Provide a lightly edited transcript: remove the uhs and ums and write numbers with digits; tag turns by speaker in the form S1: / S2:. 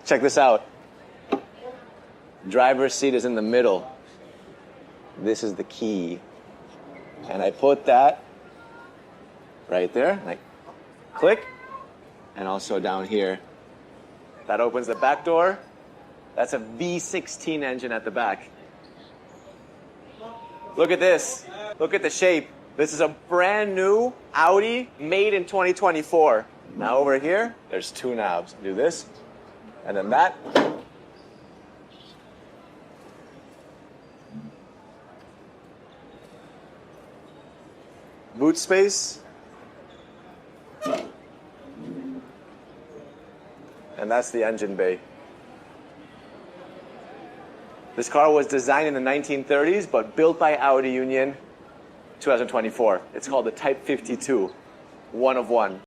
S1: Check this out. Driver's seat is in the middle. This is the key. And I put that right there, like click, and also down here. That opens the back door. That's a V16 engine at the back. Look at this. Look at the shape. This is a brand new Audi made in 2024. Now over here, there's two knobs. Do this, and then that. Boot space. And that's the engine bay. This car was designed in the 1930s, but built by Audi Union 2024. It's called the Type 52, one of one.